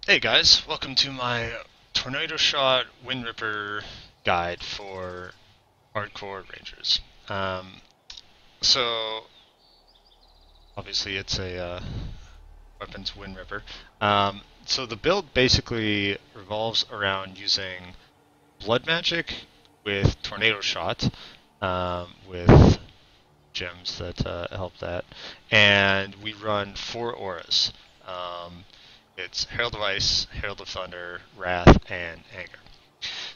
Hey guys, welcome to my Tornado Shot Windripper guide for hardcore rangers. Um, so obviously it's a weapons Windripper. So the build basically revolves around using blood magic with Tornado Shot, with gems that help that, and we run four auras. Um, it's Herald of Ice, Herald of Thunder, Wrath, and Anger.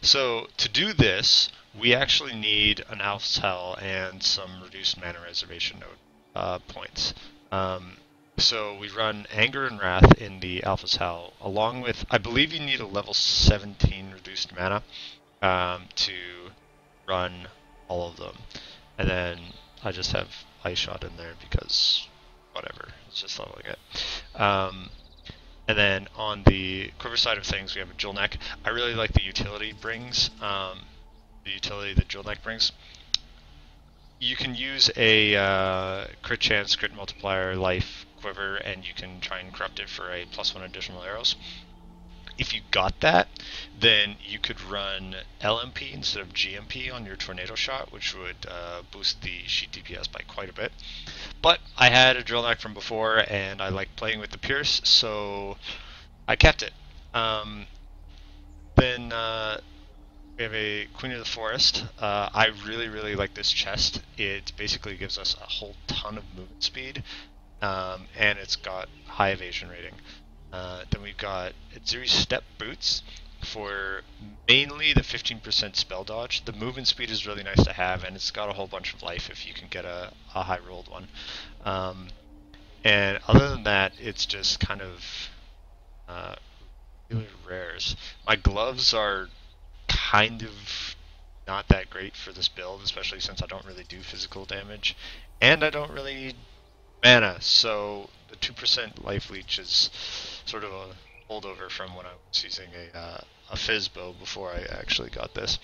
So to do this, we actually need an Alpha's Hell and some reduced mana reservation node points. Um, so we run Anger and Wrath in the Alpha's Hell, along with, I believe you need a level 17 reduced mana to run all of them. And then I just have Ice Shot in there because whatever, it's just leveling it. And then on the quiver side of things, we have a Jewel Neck. I really like the utility brings, the utility that Jewel Neck brings. You can use a crit chance, crit multiplier, life quiver, and you can try and corrupt it for a +1 additional arrows. If you got that, then you could run LMP instead of GMP on your Tornado Shot, which would boost the sheet DPS by quite a bit. But I had a Drill Knife from before, and I liked playing with the Pierce, so I kept it. Then we have a Queen of the Forest. I really like this chest. It basically gives us a whole ton of movement speed, and it's got high evasion rating. Then we've got Zuri Step Boots for mainly the 15% spell dodge. The movement speed is really nice to have, and it's got a whole bunch of life if you can get a high rolled one. And other than that, it's just kind of really rares. My gloves are kind of not that great for this build, especially since I don't really do physical damage, and I don't really need mana, so the 2% life leech is sort of a holdover from when I was using a fizz bow before I actually got this.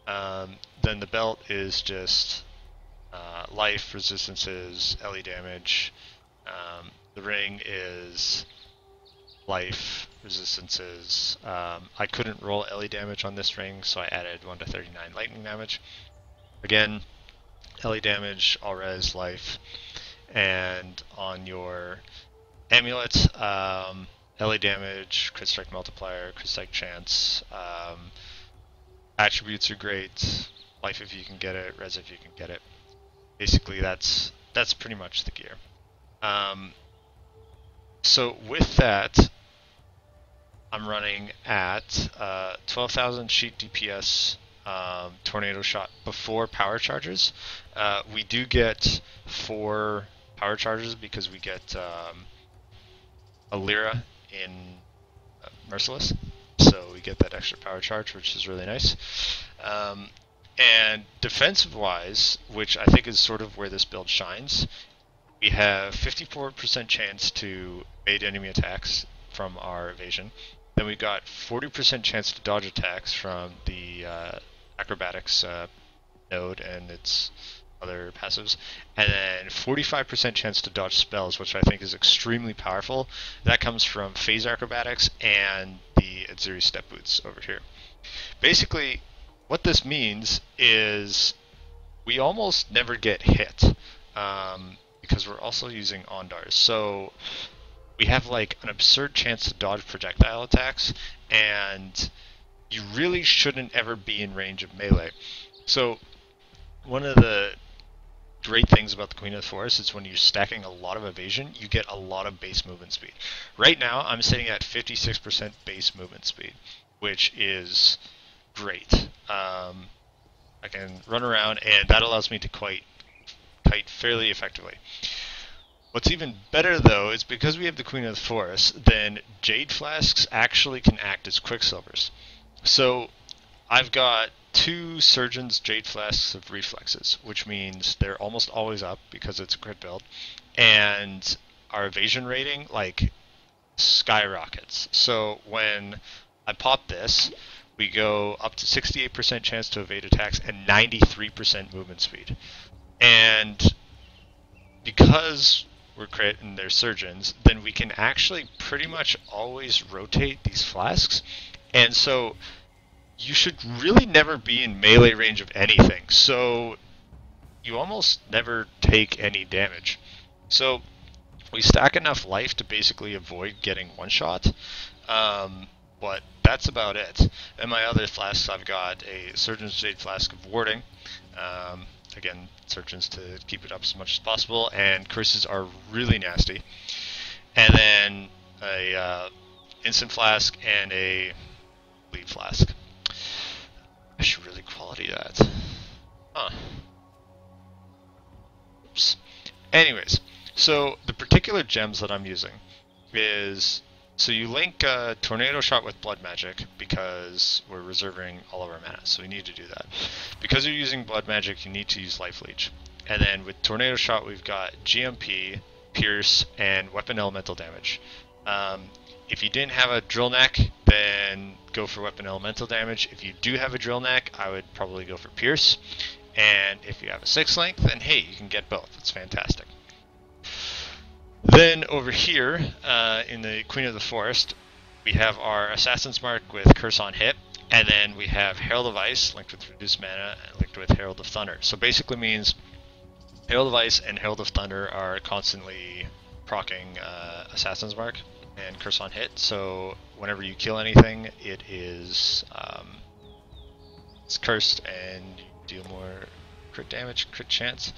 Then the belt is just life, resistances, LE damage. The ring is life, resistances. I couldn't roll LE damage on this ring, so I added 1 to 39 lightning damage. Again, LE damage, all res, life. And on your amulet, LA damage, crit strike multiplier, crit strike chance. Attributes are great. Life if you can get it, res if you can get it. Basically, that's pretty much the gear. So with that, I'm running at 12,000 sheet DPS. Tornado Shot before power charges. We do get 4 power charges because we get a Lyra in Merciless, so we get that extra power charge, which is really nice. And defensive-wise, which I think is sort of where this build shines, we have 54% chance to evade enemy attacks from our evasion. Then we've got 40% chance to dodge attacks from the acrobatics node and its other passives, and then 45% chance to dodge spells, which I think is extremely powerful. That comes from phase acrobatics and the Atziri step boots over here. Basically, what this means is we almost never get hit because we're also using Ondars. So we have like an absurd chance to dodge projectile attacks, and you really shouldn't ever be in range of melee. So one of the great things about the Queen of the Forest is when you're stacking a lot of evasion, you get a lot of base movement speed. Right now, I'm sitting at 56% base movement speed, which is great. I can run around, and that allows me to kite fairly effectively. What's even better, though, is because we have the Queen of the Forest, then Jade Flasks actually can act as Quicksilvers. So I've got 2 Surgeon's Jade Flasks of Reflexes, which means they're almost always up because it's a crit build, and our evasion rating, like, skyrockets. So when I pop this, we go up to 68% chance to evade attacks and 93% movement speed. And because were crit and they're surgeons, then we can actually pretty much always rotate these flasks. And so you should really never be in melee range of anything. So you almost never take any damage. So we stack enough life to basically avoid getting one shot. But that's about it. And my other flasks, I've got a Surgeon's Jade Flask of Warding. Again, Surgeons to keep it up as much as possible, and curses are really nasty. And then a Instant Flask and a Bleed Flask. I should really quality that. Huh. Oops. Anyways, so the particular gems that I'm using is... So you link Tornado Shot with Blood Magic because we're reserving all of our mana, so we need to do that. Because you're using Blood Magic, you need to use Life Leech. And then with Tornado Shot, we've got GMP, Pierce, and Weapon Elemental Damage. If you didn't have a Drill Neck, then go for Weapon Elemental Damage. If you do have a Drill Neck, I would probably go for Pierce. And if you have a 6 length, then hey, you can get both. It's fantastic. Then over here, in the Queen of the Forest, we have our Assassin's Mark with Curse on Hit, and then we have Herald of Ice linked with Reduced Mana and linked with Herald of Thunder. So basically means Herald of Ice and Herald of Thunder are constantly proccing Assassin's Mark and Curse on Hit. So whenever you kill anything, it is it's cursed and you deal more crit damage, crit chance.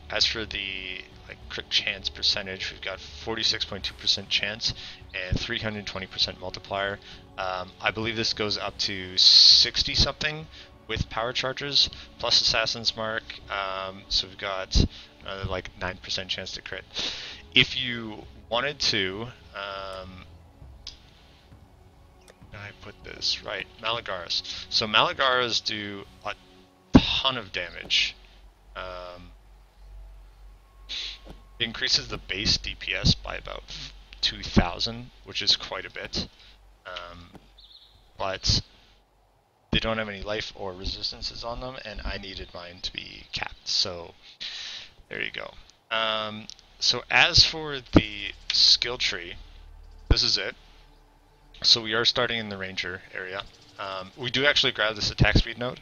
As for the crit chance percentage, we've got 46.2% chance and 320% multiplier. I believe this goes up to 60 something with power charges plus Assassin's Mark. So we've got another 9% chance to crit. If you wanted to, I put this right, Malagaras. So Malagaras do a ton of damage. It increases the base DPS by about 2,000, which is quite a bit. But they don't have any life or resistances on them, and I needed mine to be capped. So there you go. So as for the skill tree, this is it. So we are starting in the Ranger area. We do actually grab this attack speed node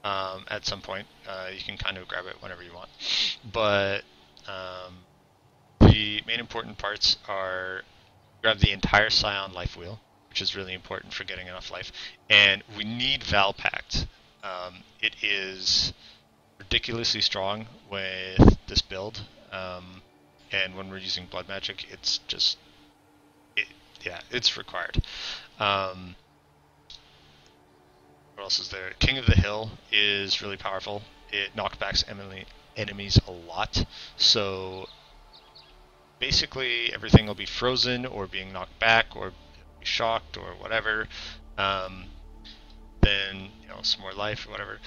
at some point. You can kind of grab it whenever you want. But the main important parts are grab the entire Scion life wheel, which is really important for getting enough life, and we need Val Pact. It is ridiculously strong with this build, and when we're using Blood Magic, it's just, it's required. What else is there? King of the Hill is really powerful. It knockbacks enemies a lot, so basically everything will be frozen or being knocked back or be shocked or whatever. Then some more life or whatever.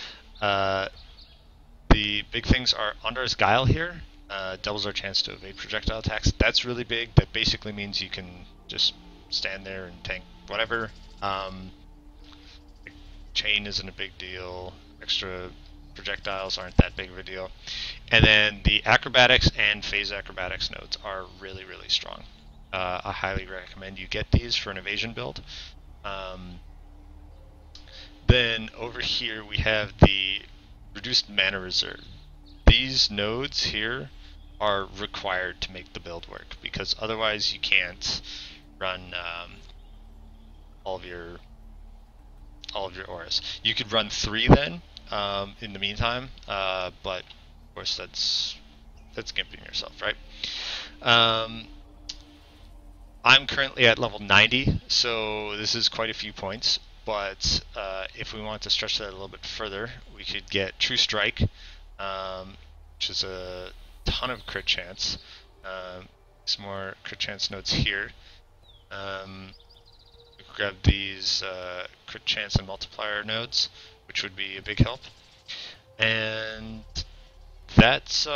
The big things are Ondar's Guile here. Doubles our chance to evade projectile attacks. That's really big. That basically means you can just stand there and tank whatever. Chain isn't a big deal. Extra projectiles aren't that big of a deal. And then the acrobatics and phase acrobatics nodes are really, really strong. I highly recommend you get these for an evasion build. Then over here we have the reduced mana reserve. These nodes here are required to make the build work, because otherwise you can't run all of your auras. You could run 3 then in the meantime, but of course that's gimping yourself, right? I'm currently at level 90, so this is quite a few points, but if we want to stretch that a little bit further, we could get True Strike, which is a ton of crit chance. Some more crit chance nodes here. We could grab these crit chance and multiplier nodes, which would be a big help. And that's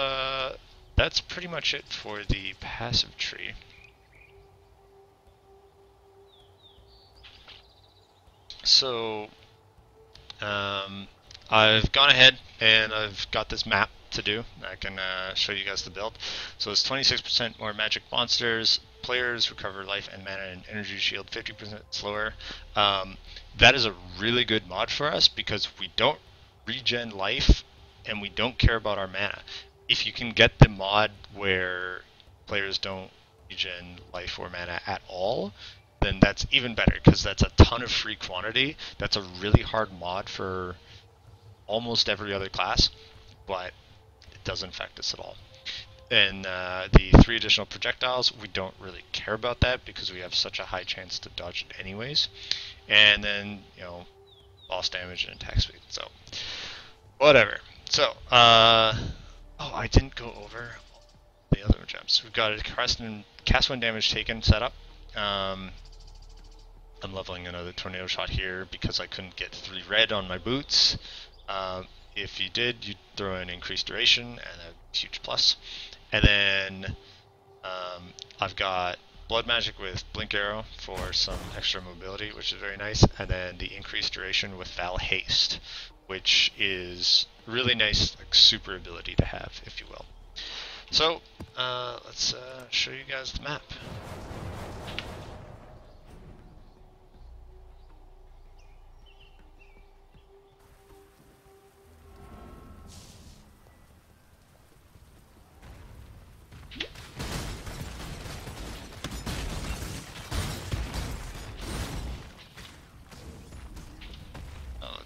pretty much it for the passive tree. So I've gone ahead and I've got this map to do. I can show you guys the build. So it's 26% more magic monsters. Players recover life and mana and energy shield 50% slower. That is a really good mod for us because we don't regen life and we don't care about our mana. If you can get the mod where players don't regen life or mana at all, then that's even better because that's a ton of free quantity. That's a really hard mod for almost every other class, but it doesn't affect us at all. And the 3 additional projectiles, we don't really care about that because we have such a high chance to dodge it anyways. And then, you know, loss damage and attack speed. So, whatever. So, oh, I didn't go over the other gems. We've got a cast when damage taken setup. I'm leveling another tornado shot here because I couldn't get 3 red on my boots. If you did, you'd throw in increased duration, and a huge plus. And then I've got blood magic with blink arrow for some extra mobility, which is very nice. And then the increased duration with Val haste, which is really nice, like super ability to have, if you will. So let's show you guys the map.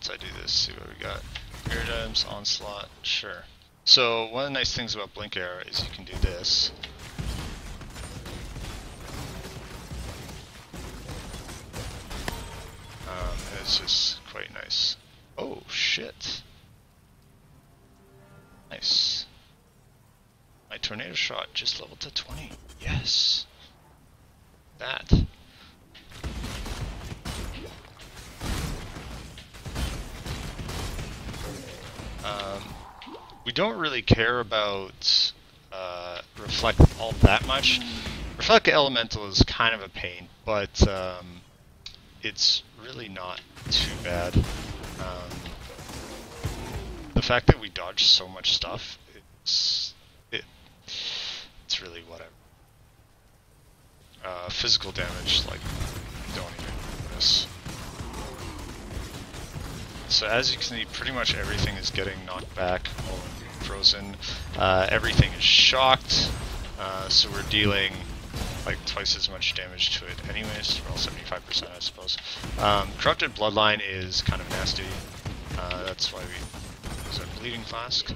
I do this, see what we got. Iridiums, Onslaught, sure. So one of the nice things about Blink Arrow is you can do this. And it's just quite nice. Oh shit. Nice. My tornado shot just leveled to 20. Yes. That. We don't really care about Reflect all that much. Reflect Elemental is kind of a pain, but it's really not too bad. The fact that we dodge so much stuff, it's really whatever. Physical damage, like, don't even notice. So as you can see, pretty much everything is getting knocked back, or frozen. Everything is shocked, so we're dealing like twice as much damage to it anyways, well 75% I suppose. Corrupted Bloodline is kind of nasty, that's why we use our Bleeding Flask.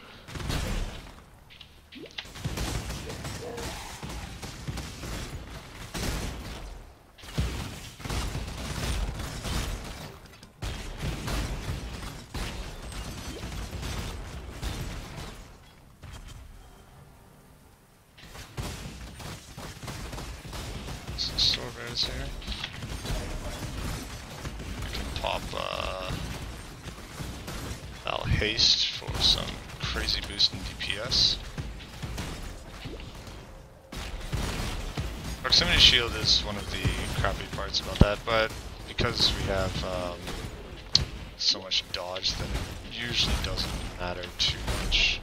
Some store bears here. I can pop Val Haste for some crazy boost in DPS. Proximity Shield is one of the crappy parts about that, but because we have so much dodge, then it usually doesn't matter too much.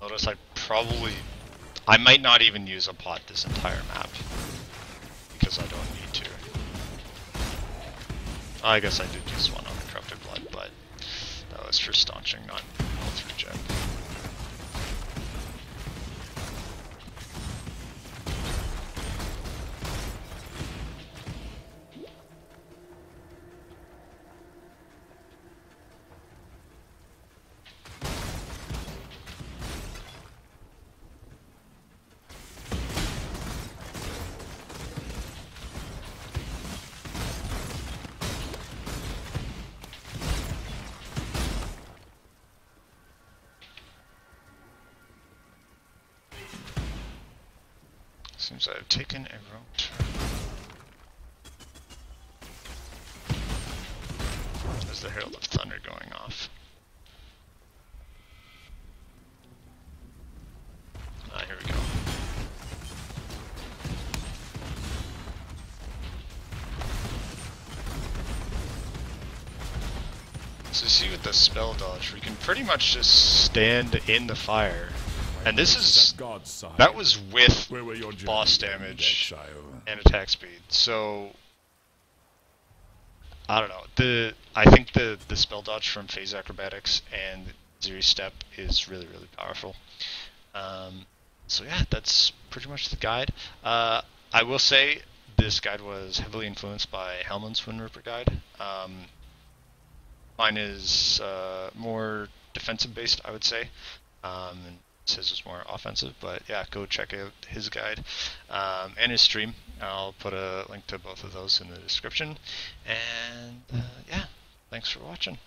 Notice I might not even use a pot this entire map, because I don't need to. I guess I did use one on the Corrupted Blood, but that was for staunching, not health regen. Seems I have taken a wrong turn. There's the Herald of Thunder going off. Ah, here we go. So you see with the spell dodge, we can pretty much just stand in the fire. And this is, that was with boss damage and attack speed. So, I don't know. I think the spell dodge from Phase Acrobatics and Zeri Step is really, really powerful. So yeah, that's pretty much the guide. I will say this guide was heavily influenced by Hellman's Windripper guide. Mine is more defensive based, I would say, and his is more offensive. But yeah, go check out his guide and his stream. I'll put a link to both of those in the description. And yeah, thanks for watching.